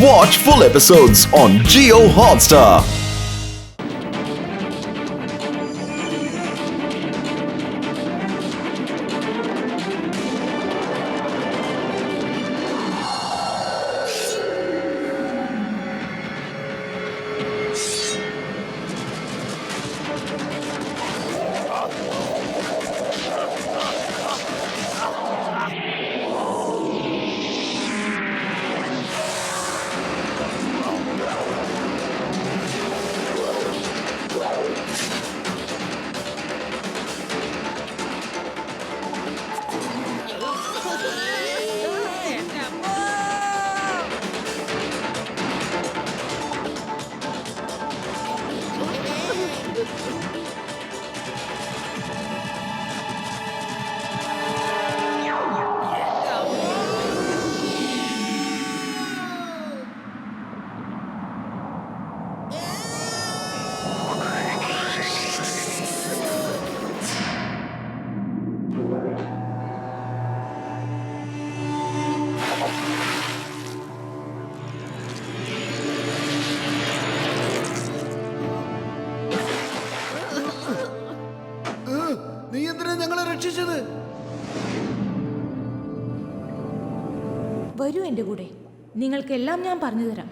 Watch full episodes on Jio Hotstar. നീ എന്തിനാ ഞങ്ങളെ രക്ഷിച്ചത്? വരൂ എൻ്റെ കൂടെ, നിങ്ങൾക്കെല്ലാം ഞാൻ പറഞ്ഞു തരാം.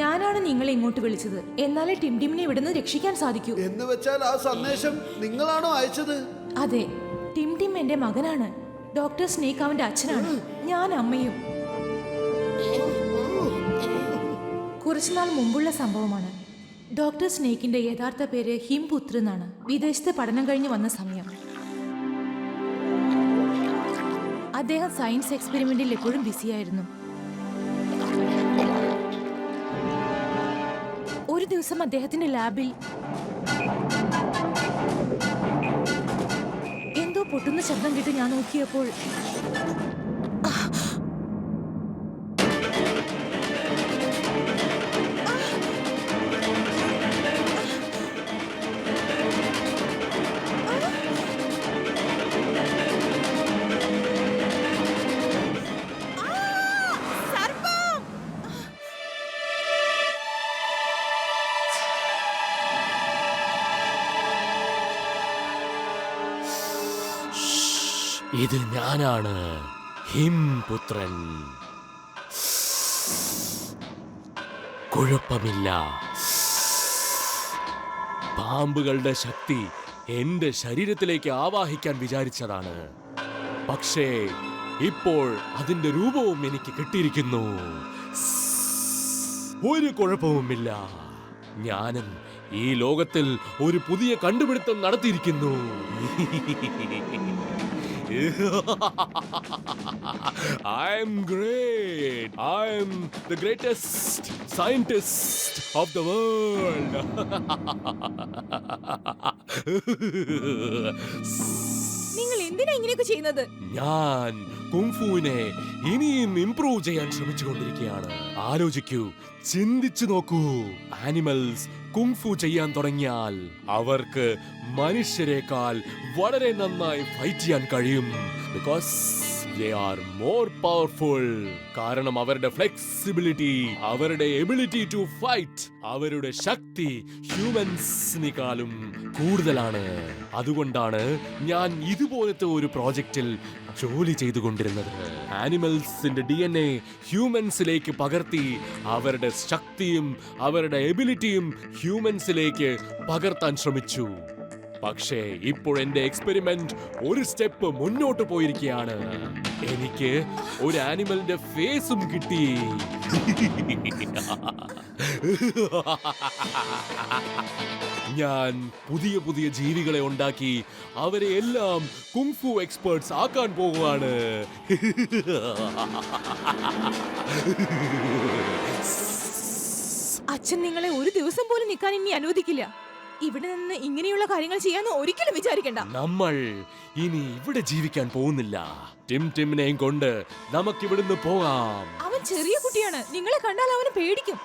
ഞാനാണ് നിങ്ങളെ ഇങ്ങോട്ട് വിളിച്ചത്. എന്നാലേ ടിംടിമിനെ ഇവിടുന്ന് രക്ഷിക്കാൻ സാധിക്കൂ. എന്ന് വെച്ചാൽ ആ സന്ദേശം നിങ്ങളാണോ അയച്ചത്? അതെ, ടിംടിം എൻ്റെ മകനാണ്. ഡോക്ടർ സ്നേക്ക് അവന്റെ അച്ഛനാണ്, ഞാൻ അമ്മയും. കുറച്ചുനാൾ മുമ്പുള്ള സംഭവമാണ്. ഡോക്ടർ സ്നേക്കിന്റെ യഥാർത്ഥ പേര് ഹിംപുത്ര എന്നാണ്. വിദേശത്ത് പഠനം കഴിഞ്ഞ് വന്ന സമയം അദ്ദേഹം സയൻസ് എക്സ്പെരിമെന്റിൽ എപ്പോഴും ബിസിയായിരുന്നു. ഒരു ദിവസം അദ്ദേഹത്തിന്റെ ലാബിൽ എന്തോ പൊട്ടുന്ന ശബ്ദം കേട്ട് ഞാൻ നോക്കിയപ്പോൾ ഇത് ഞാനാണ്, ഹിംപുത്രൻ. കുഴപ്പമില്ല, പാമ്പുകളുടെ ശക്തി എന്റെ ശരീരത്തിലേക്ക് ആവാഹിക്കാൻ വിചാരിച്ചതാണ്. പക്ഷേ ഇപ്പോൾ അതിന്റെ രൂപവും എനിക്ക് കിട്ടിയിരിക്കുന്നു. ഒരു കുഴപ്പവുമില്ല, ഞാനും ഈ ലോകത്തിൽ ഒരു പുതിയ കണ്ടുപിടുത്തം നടത്തിയിരിക്കുന്നു. I'm great. I'm the greatest scientist of the world. നിങ്ങൾ എന്തിനാ ഇങ്ങനെയൊക്കെ ചെയ്യുന്നത്? ഞാൻ കുങ്ഫുവിനെ ഇനിയും ഇംപ്രൂവ് ചെയ്യാൻ ശ്രമിച്ചുകൊണ്ടിരിക്കുകയാണ്. ആലോചിക്കൂ, ചിന്തിച്ചു നോക്കൂ. ആനിമൽസ് കുങ്ഫു ചെയ്യാൻ തുടങ്ങിയാൽ അവർക്ക് മനുഷ്യരെക്കാൾ വളരെ നന്നായി ഫൈറ്റ് ചെയ്യാൻ കഴിയും. Because they are more powerful. കാരണം അവരുടെ ഫ്ലെക്സിബിലിറ്റി, അവരുടെ എബിലിറ്റി ടു ഫൈറ്റ്, അവരുടെ ശക്തി ഹ്യൂമൻസിനെക്കാളും കൂടുതലാണ്. അതുകൊണ്ടാണ് ഞാൻ ഇതുപോലത്തെ ഒരു പ്രോജക്റ്റിൽ ജോലി ചെയ്തുകൊണ്ടിരുന്നത്. ആനിമൽസിന്റെ DNA ഹ്യൂമൻസിലേക്ക് പകർത്തി അവരുടെ ശക്തിയും അവരുടെ എബിലിറ്റിയും ഹ്യൂമൻസിലേക്ക് പകർത്താൻ ശ്രമിച്ചു. പക്ഷേ ഇപ്പോൾ എന്റെ എക്സ്പെരിമെന്റ് ഒരു സ്റ്റെപ്പ് മുന്നോട്ട് പോയിരിക്കുകയാണ്. എനിക്ക് ഒരു ആനിമലിന്റെ ഫേസും കിട്ടി. ഞാൻ പുതിയ പുതിയ ജീവികളെ ഉണ്ടാക്കി അവരെ എല്ലാം കുങ്ഫു എക്സ്പേർട്സ് ആക്കാൻ പോകുകയാണ്. അച്ഛൻ നിങ്ങളെ ഒരു ദിവസം പോലും നിൽക്കാൻ ഇനി അനുവദിക്കില്ല. ഇവിടെ നിന്ന് ഇങ്ങനെയുള്ള കാര്യങ്ങൾ ചെയ്യാൻ ഒരിക്കലും വിചാരിക്കണ്ട. നമ്മൾ ഇനി ഇവിടെ ജീവിക്കാൻ പോകുന്നില്ല. ടിംടിമിനെയും കൊണ്ട് നമുക്കിവിടുന്ന് പോകാം. അവൻ ചെറിയ കുട്ടിയാണ്, നിങ്ങളെ കണ്ടാൽ അവന് പേടിക്കും.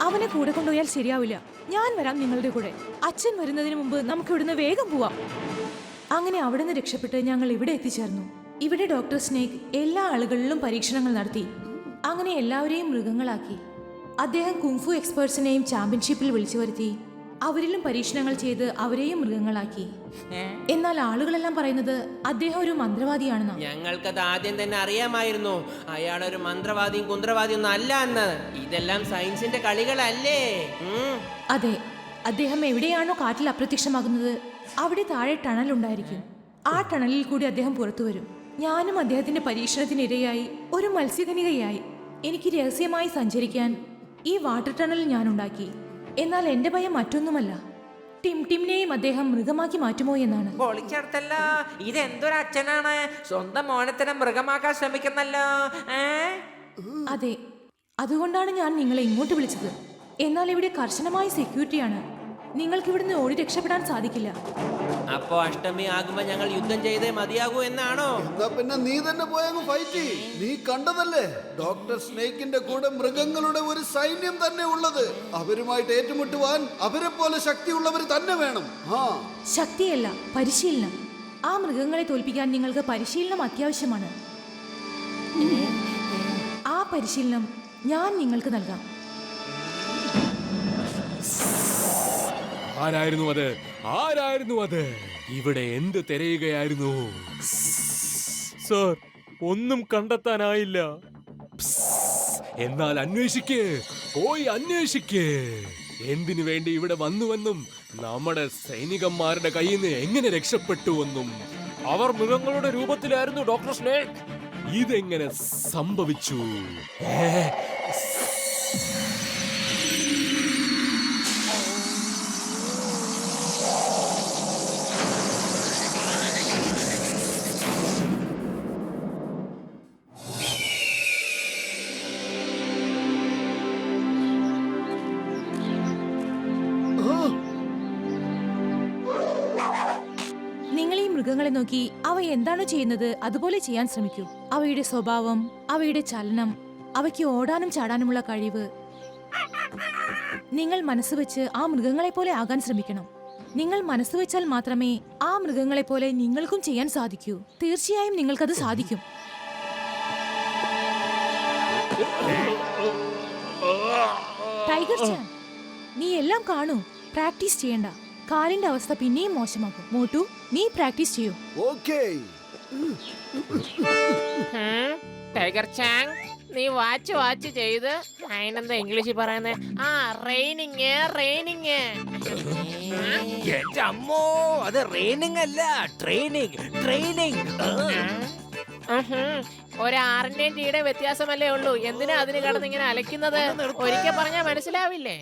അവനെ കൂടെ കൊണ്ടുപോയാൽ ശരിയാവില്ല. ഞാൻ വരാം നിങ്ങളുടെ കൂടെ. അച്ഛൻ വരുന്നതിന് മുമ്പ് നമുക്ക് ഇവിടുന്ന് വേഗം പോവാം. അങ്ങനെ അവിടെ നിന്ന് രക്ഷപ്പെട്ട് ഞങ്ങൾ ഇവിടെ എത്തിച്ചേർന്നു. ഇവിടെ ഡോക്ടർ സ്നേക് എല്ലാ ആളുകളിലും പരീക്ഷണങ്ങൾ നടത്തി. അങ്ങനെ എല്ലാവരെയും മൃഗങ്ങളാക്കി. അദ്ദേഹം കുങ്ഫു എക്സ്പേർട്സിനെയും ചാമ്പ്യൻഷിപ്പിൽ വിളിച്ചു വരുത്തി. അവരിലും പരീക്ഷണങ്ങൾ ചെയ്ത് അവരെയും മൃഗങ്ങളാക്കി. എന്നാൽ ആളുകളെല്ലാം പറയുന്നത് അദ്ദേഹം ഒരു മന്ത്രവാദിയാണെന്നാ. ഞങ്ങൾക്കത് ആദ്യം തന്നെ അറിയാമായിരുന്നു. അയാളൊരു മന്ത്രവാദിയും കുന്ത്രവാദിയും ഒന്നും അല്ല എന്ന്. ഇതെല്ലാം സയൻസിന്റെ കളികളല്ലേ? അതെ, അദ്ദേഹം എവിടെയാണോ കാറ്റിൽ അപ്രത്യക്ഷമാകുന്നത് അവിടെ താഴെ ടണൽ ഉണ്ടായിരിക്കും. ആ ടണലിൽ കൂടി അദ്ദേഹം പുറത്തു വരും. ഞാനും അദ്ദേഹത്തിന്റെ പരീക്ഷണത്തിനിരയായി ഒരു മത്സ്യകനികയായി. എനിക്ക് രഹസ്യമായി സഞ്ചരിക്കാൻ ഈ വാട്ടർ ടണൽ ഞാൻ ഉണ്ടാക്കി. എന്നാൽ എന്റെ ഭയം മറ്റൊന്നുമല്ല, ടിംനെയും അദ്ദേഹം മൃഗമാക്കി മാറ്റുമോ എന്നാണ്. പൊളിച്ചെടുത്തല്ലോ. ഇതെന്തൊരു അച്ഛനാണ്, സ്വന്തം മോനത്തിനെ മൃഗമാക്കാൻ ശ്രമിക്കുന്നല്ലോ. അതെ, അതുകൊണ്ടാണ് ഞാൻ നിങ്ങളെ ഇങ്ങോട്ട് വിളിച്ചത്. എന്നാൽ ഇവിടെ കർശനമായ സെക്യൂരിറ്റിയാണ്. നിങ്ങൾക്ക് ഇവിടുന്ന് ഓടി രക്ഷപ്പെടാൻ സാധിക്കില്ല. അപ്പോ അഷ്ടമി ആകുമ്പോ ഞങ്ങൾ യുദ്ധം ചെയ്തേ മതിയാകൂ എന്നാണോ? എന്നാ പിന്നെ നീ തന്നെ പോയങ്ങ് ഫൈറ്റ്. നീ കണ്ടതല്ലേ, ഡോക്ടർ സ്നേക്കിന്റെ കൂടെ മൃഗങ്ങളുടെ ഒരു സൈന്യം തന്നെ ഉള്ളത്. അവരുമായിട്ട് ഏറ്റുമുട്ടുവാൻ അവരെ പോലെ ശക്തിയുള്ളവർ തന്നെ വേണം. ശക്തിയല്ല, പരിശീലനം. ആ മൃഗങ്ങളെ തോൽപ്പിക്കാൻ നിങ്ങൾക്ക് പരിശീലനം അത്യാവശ്യമാണ്. ആ പരിശീലനം ഞാൻ നിങ്ങൾക്ക് നൽകാം. ആരായിരുന്നു അത്? ഇവിടെ എന്ത് തിരയുകയായിരുന്നു? സർ, ഒന്നും കണ്ടെത്താനായില്ല. എന്നാൽ പോയി അന്വേഷിക്കേ. എന്തിനു വേണ്ടി ഇവിടെ വന്നുവെന്നും നമ്മുടെ സൈനികന്മാരുടെ കയ്യിൽ നിന്ന് എങ്ങനെ രക്ഷപ്പെട്ടുവെന്നും. അവർ മൃഗങ്ങളുടെ രൂപത്തിലായിരുന്നു ഡോക്ടർ സ്നേക്. ഇതെങ്ങനെ സംഭവിച്ചു? മൃഗങ്ങളെ നോക്കി അവ എന്താണോ ചെയ്യുന്നത് അതുപോലെ ചെയ്യാൻ ശ്രമിക്കൂ. അവയുടെ സ്വഭാവം, അവയുടെ ചലനം, അവയ്ക്ക് ഓടാനും ചാടാനുമുള്ള കഴിവ്. നിങ്ങൾ മനസ്സ് വെച്ച് ആ മൃഗങ്ങളെ പോലെ ആകാൻ ശ്രമിക്കണം. നിങ്ങൾ മനസ്സ് വെച്ചാൽ മാത്രമേ ആ മൃഗങ്ങളെ പോലെ നിങ്ങൾക്കും ചെയ്യാൻ സാധിക്കൂ. തീർച്ചയായും നിങ്ങൾക്കത് സാധിക്കും. ടൈഗർ ചാൻ, നീ എല്ലാം കാണൂ. പ്രാക്ടീസ് ചെയ്യണ്ട. കാലിന്റെ അവസ്ഥ പിന്നെയും മോശമാകും. മോട്ടു, നീ പ്രാക്ടീസ് ചെയ്യൂ. ടൈഗർ ചാങ്, നീ വാച്ച് ചെയ്ത് അതിനെന്താ ഇംഗ്ലീഷിൽ പറയുന്നേ? റെയിനിങ്. എന്റെ അമ്മോ, അത് റെയിനിങ് അല്ല, ട്രെയിനിങ്. ഒരു ആറിന്റെയും ടീയുടെ വ്യത്യാസമല്ലേ ഉള്ളൂ. എന്തിനാ അതിന് കടന്ന് ഇങ്ങനെ അലക്കുന്നത്? ഒരിക്കൽ പറഞ്ഞാൽ മനസ്സിലാവില്ലേ?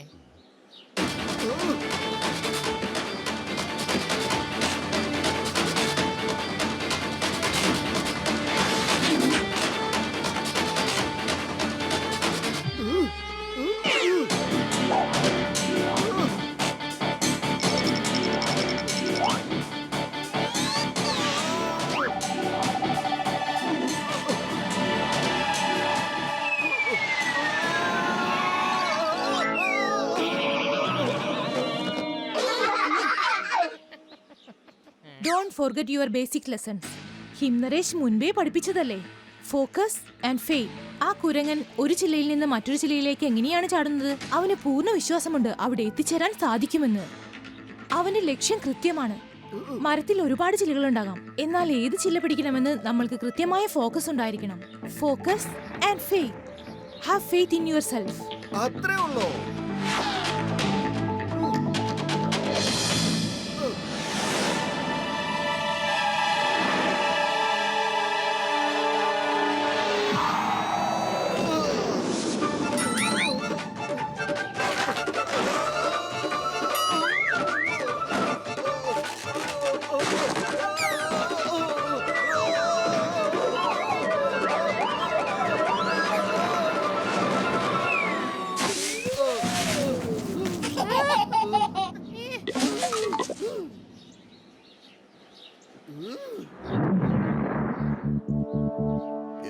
Don't forget your basic lessons. ഹിംനരേഷ് മുൻപേ പഠിപ്പിച്ചതല്ലേ? Focus and faith. ആ കുരങ്ങൻ ഒരു ജില്ലയിൽ നിന്ന് മറ്റൊരു ജില്ലയിലേക്ക് എങ്ങനെയാണ് ചാടുന്നത്? അവന് പൂർണ്ണ വിശ്വാസമുണ്ട് അവിടെ എത്തിച്ചേരാൻ സാധിക്കുമെന്ന്. അവന്റെ ലക്ഷ്യം കൃത്യമാണ്. മരത്തിൽ ഒരുപാട് ചില്ലകളുണ്ടാകാം, എന്നാൽ ഏത് ചില്ല പിടിക്കണമെന്ന് നമ്മൾക്ക് കൃത്യമായ ഫോക്കസ് ഉണ്ടായിരിക്കണം. Focus and faith. Have faith in your self. അത്രേ ഉള്ളൂ.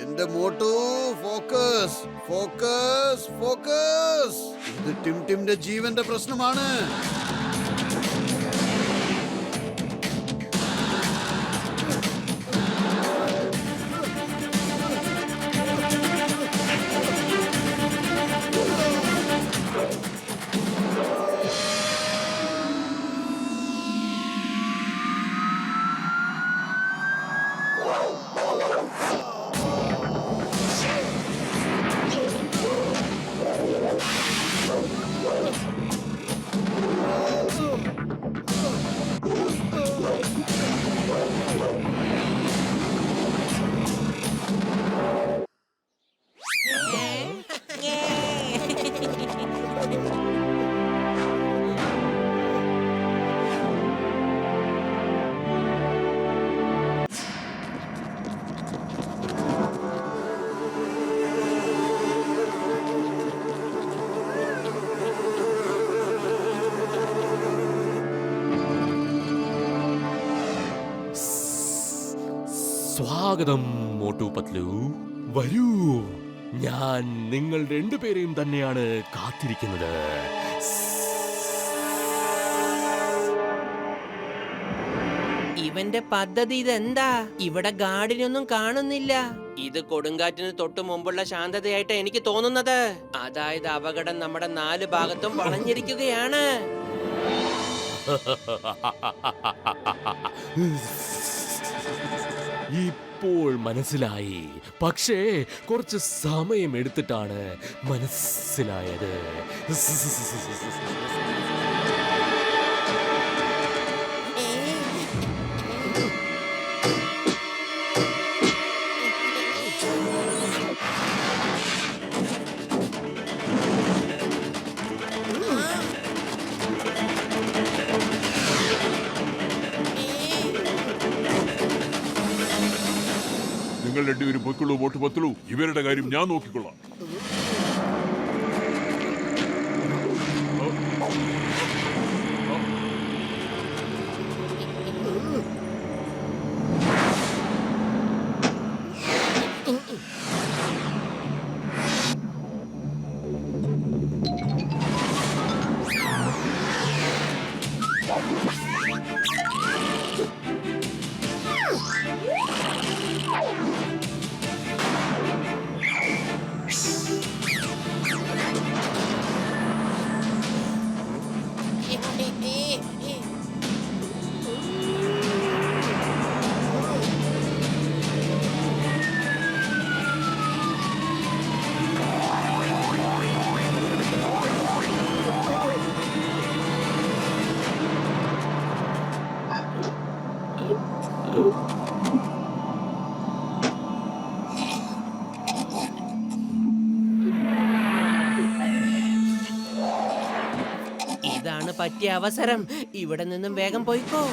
എന്റെ മോട്ടു, ഫോക്കസ്. ഇത് ടിംടിന്റെ ജീവന്റെ പ്രശ്നമാണ്. സ്വാഗതം മോട്ടു പത്ലു. വരൂ, ഞാൻ നിങ്ങൾ രണ്ടുപേരെയും തന്നെയാണ് കാത്തിരിക്കുന്നത്. ഇവന്റെ പദ്ധതി ഇതെന്താ? ഇവിടെ ഗാർഡിനൊന്നും കാണുന്നില്ല. ഇത് കൊടുങ്കാറ്റിന് തൊട്ടു മുമ്പുള്ള ശാന്തതയായിട്ട് എനിക്ക് തോന്നുന്നത്. അതായത് അപകടം നമ്മുടെ 4 ഭാഗത്തും വളഞ്ഞിരിക്കുകയാണ്. ഇപ്പോൾ മനസ്സിലായി. പക്ഷേ കുറച്ച് സമയം എടുത്തിട്ടാണ് മനസ്സിലായത്. നിങ്ങൾ രണ്ടുപേരും പോയിക്കൊള്ളൂ വോട്ട് പത്തുള്ളൂ. ഇവരുടെ കാര്യം ഞാൻ നോക്കിക്കൊള്ളാം. ഇതാണ് പറ്റിയ അവസരം. ഇവിടെ നിന്നും വേഗം പോയിക്കോ.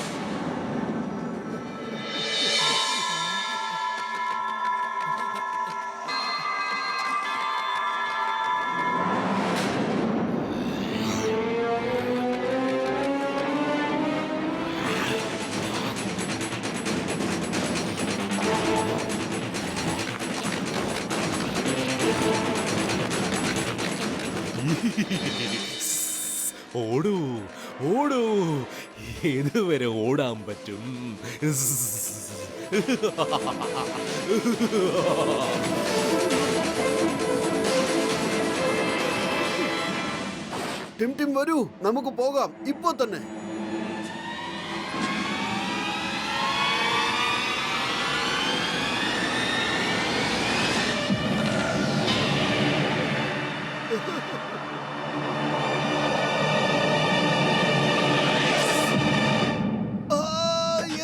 ഓടൂ, ഓടൂ, ഏതുവരെ ഓടാൻ പറ്റും? ടിം വരൂ, നമുക്ക് പോകാം ഇപ്പോ തന്നെ.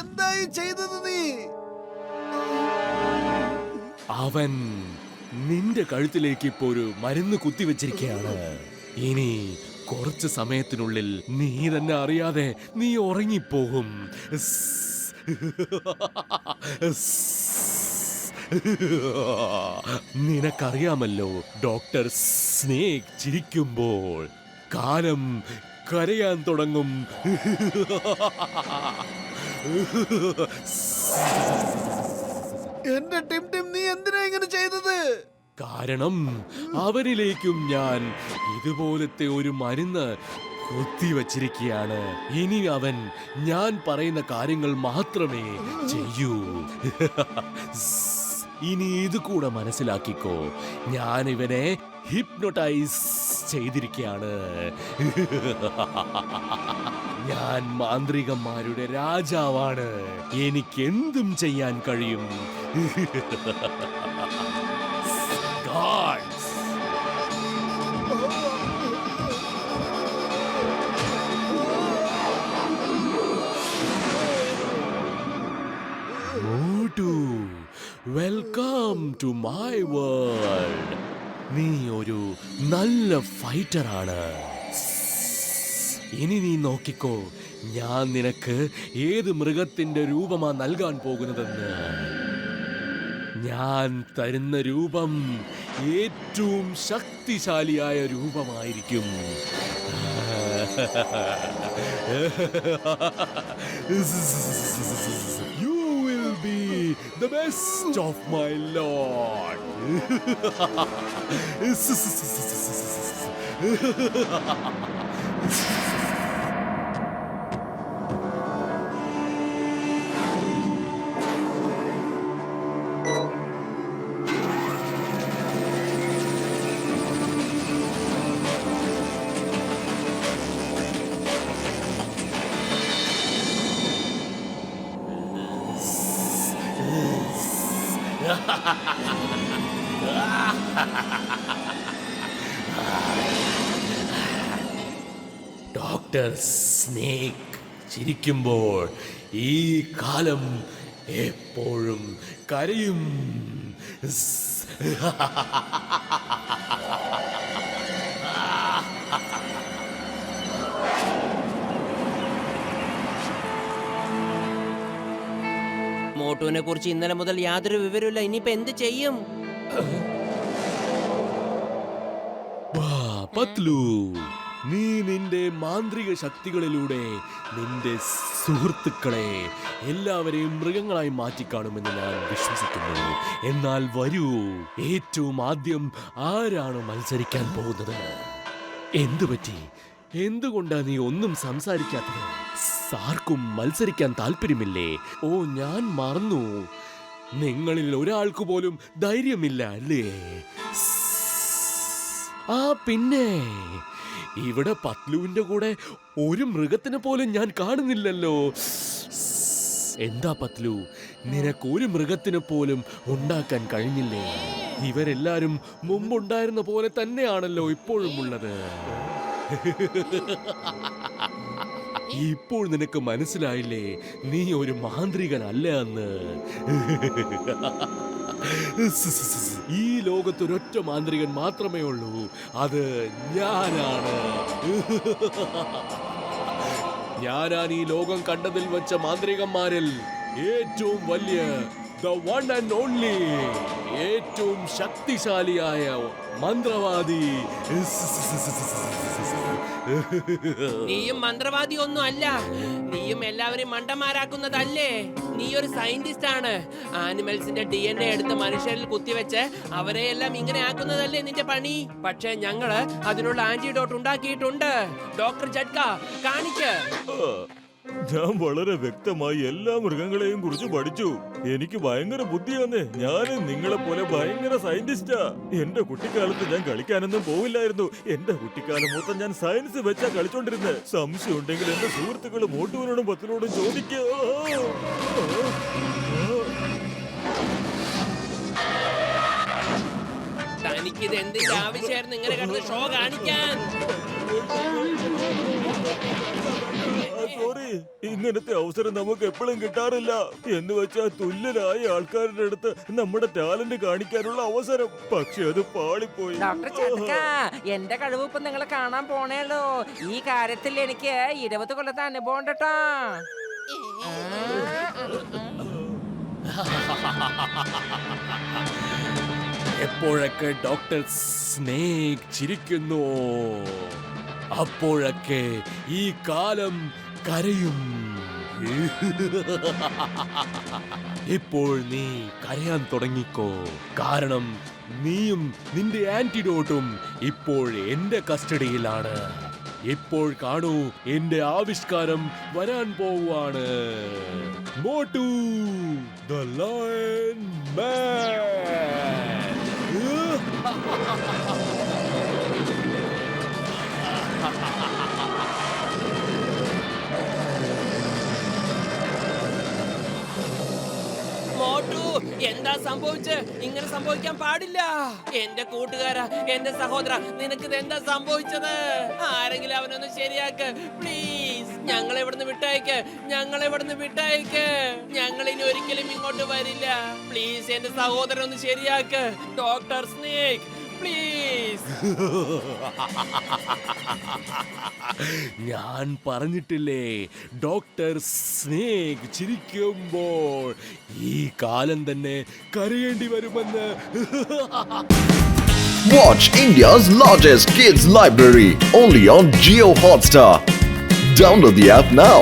എന്തായി ചെയ്തത് നീ? അവൻ നിന്റെ കഴുത്തിലേക്ക് ഇപ്പോ ഒരു മരുന്ന് കുത്തിവെച്ചിരിക്കുകയാണ്. ഇനി കുറച്ച് സമയത്തിനുള്ളിൽ നീ തന്നെ അറിയാതെ നീ ഉറങ്ങിപ്പോകും. നിനക്കറിയാമല്ലോ, ഡോക്ടർ സ്നേക് ചിരിക്കുമ്പോൾ കാലം കരയാൻ തുടങ്ങും. എന്റെ ടിം നീ എന്തിനാ ഇങ്ങനെ ചെയ്തത്? കാരണം അവരിലേക്കും ഞാൻ ഇതുപോലത്തെ ഒരു മരുന്ന് കുത്തിവച്ചിരിക്കുകയാണ്. ഇനി അവൻ ഞാൻ പറയുന്ന കാര്യങ്ങൾ മാത്രമേ ചെയ്യൂ. ഇനി ഇത് കൂടെ മനസ്സിലാക്കിക്കോ, ഞാൻ ഇവനെ ഹിപ്നോട്ടൈസ് ചെയ്തിരിക്കുകയാണ്. ഞാൻ മാന്ത്രികന്മാരുടെ രാജാവാണ്. എനിക്കെന്തും ചെയ്യാൻ കഴിയും. Guards! Motu, welcome to my world. നീ ഒരു നല്ല ഫൈറ്ററാണ്. ഇനി നീ നോക്കിക്കോ, ഞാൻ നിനക്ക് ഏത് മൃഗത്തിന്റെ രൂപമാ നൽകാൻ പോകുന്നതെന്ന്. ഞാൻ തരുന്ന രൂപം ഏറ്റവും ശക്തിശാലിയായ രൂപമായിരിക്കും. You will be the best of my lord. Doctor snake ചിരിക്കുമ്പോൾ ഈ കാലം എപ്പോഴും കരയും. മോട്ടുവിനെ കുറിച്ച് ഇന്നലെ മുതൽ യാതൊരു വിവരമില്ല. ഇനിയിപ്പോ എന്ത് ചെയ്യും? പത്ലു, നീ നിന്റെ മാന്ത്രിക ശക്തികളിലൂടെ നിന്റെ സുഹൃത്തുക്കളെ എല്ലാവരെയും മൃഗങ്ങളായി മാറ്റിക്കാണുമെന്ന് ഞാൻ വിശ്വസിക്കുന്നു. എന്നാൽ വരൂ, ഏറ്റവും ആദ്യം ആരാണ് മത്സരിക്കാൻ പോകുന്നത്? എന്തു പറ്റി? എന്തുകൊണ്ടാ നീ ഒന്നും സംസാരിക്കാത്തത്? ആർക്കും മത്സരിക്കാൻ താല്പര്യമില്ലേ? ഓ, ഞാൻ മറന്നു, നിങ്ങളിൽ ഒരാൾക്ക് പോലും ധൈര്യമില്ല അല്ലേ? ആ പിന്നെ ഇവിടെ പത്ലുവിന്റെ കൂടെ ഒരു മൃഗത്തിനെ പോലും ഞാൻ കാണുന്നില്ലല്ലോ. എന്താ പത്ലു, നിനക്ക് ഒരു മൃഗത്തിനെ പോലും ഉണ്ടാക്കാൻ കഴിഞ്ഞില്ലേ? ഇവരെല്ലാരും മുമ്പുണ്ടായിരുന്ന പോലെ തന്നെയാണല്ലോ ഇപ്പോഴും ഉള്ളത്. ഇപ്പോൾ നിനക്ക് മനസ്സിലായില്ലേ, നീ ഒരു മാന്ത്രികനല്ല എന്ന്. ഈ ലോകത്തൊരൊറ്റ മാന്ത്രികൻ മാത്രമേ ഉള്ളൂ, അത് ഞാനാണ്. ഞാനാണ് ഈ ലോകം കണ്ടതിൽ വെച്ച മാന്ത്രികന്മാരിൽ ഏറ്റവും വലിയ, the one and only, ഏറ്റവും ശക്തിശാലിയായ മന്ത്രവാദി. നീയും മന്ത്രവാദി ഒന്നും അല്ല. നീയും എല്ലാവരെയും മണ്ടന്മാരാക്കുന്നതല്ലേ? നീ ഒരു സയന്റിസ്റ്റ് ആണ്. ആനിമൽസിന്റെ DNA എടുത്ത് മനുഷ്യരിൽ കുത്തിവെച്ച് അവരെ എല്ലാം ഇങ്ങനെ ആക്കുന്നതല്ലേ നിന്റെ പണി? പക്ഷേ ഞങ്ങള് അതിനുള്ള ആന്റിഡോട്ട് ഉണ്ടാക്കിയിട്ടുണ്ട്. ഡോക്ടർ ജഡ്ക, കാണിക്ക്. ഞാൻ വളരെ വ്യക്തമായി എല്ലാ മൃഗങ്ങളെയും കുറിച്ച് പഠിച്ചു. എനിക്ക് ഭയങ്കര ബുദ്ധിയാന്ന്. ഞാൻ നിങ്ങളെ പോലെ ഭയങ്കര സയന്റിസ്റ്റാ. എന്റെ കുട്ടിക്കാലത്ത് ഞാൻ കളിക്കാനൊന്നും പോവില്ലായിരുന്നു. എന്റെ കുട്ടിക്കാലം മൊത്തം ഞാൻ സയൻസ് വെച്ചാ കളിച്ചോണ്ടിരുന്നത്. സംശയം ഉണ്ടെങ്കിൽ എന്റെ സുഹൃത്തുക്കൾ മോട്ടുവിനോടും പത്തിനോടും ചോദിക്കോ. തനിക്കിത് എന്തിന്റെ ആവശ്യമായിരുന്നു ഇങ്ങനെ കിടന്ന് ഷോ കാണിക്കാൻ? സോറി, ഇങ്ങനത്തെ അവസരം നമുക്ക് എപ്പോഴും കിട്ടാറില്ല. എന്ന് വെച്ചാൽ തുല്യരായ ആൾക്കാരുടെ അടുത്ത് നമ്മുടെ ടാലന്റ് കാണിക്കാനുള്ള അവസരം. പക്ഷെ അത് പാളിപ്പോയി. ഡോക്ടർ ചതുക്ക, എന്റെ കഴിവ് ഇപ്പൊ നിങ്ങൾ കാണാൻ പോണേല്ലോ. ഈ കാര്യത്തിൽ എനിക്ക് 20 കൊല്ലത്തെ അനുഭവം ഉണ്ട് ട്ടോ. എപ്പോഴൊക്കെ ഡോക്ടർ സ്നേക് ചിരിക്കുന്നു, അപ്പോഴൊക്കെ ഈ കാലം കരയും. ഇപ്പോൾ നീ കരയാൻ തുടങ്ങിക്കോ, കാരണം നീയും നിന്റെ ആന്റിഡോട്ടും ഇപ്പോൾ എന്റെ കസ്റ്റഡിയിലാണ്. ഇപ്പോൾ കാണൂ, എന്റെ ആവിഷ്കാരം വരാൻ പോവാണ്. മോട്ടു ദ ലയൺ മാൻ. മോട്ടു, എന്താ സംഭവിച്ച്? ഇങ്ങനെ സംഭവിക്കാൻ പാടില്ല. എന്റെ കൂട്ടുകാരാ, എന്റെ സഹോദര, നിനക്ക് എന്താ സംഭവിച്ചത്? ആരെങ്കിലും അവനൊന്ന് ശരിയാക്ക് പ്ലീസ്. ഞങ്ങളെ ഇവിടുന്ന് വിട്ടയക്ക്, ഞങ്ങളെ ഇവിടുന്ന് വിട്ടയക്ക്. ഞങ്ങൾ ഇനി ഒരിക്കലും ഇങ്ങോട്ട് വരില്ല. പ്ലീസ് എന്റെ സഹോദരൻ ഒന്ന് ശരിയാക്ക്. Doctor snake please. ഞാൻ പറഞ്ഞിട്ടില്ലേ, ഡോക്ടർ സ്നേക് ചിരിക്കുമ്പോൾ ഈ കാലം തന്നെ കരയേണ്ടി വരുമെന്ന്. Watch India's largest kids library only on Jio Hotstar. Download the app now.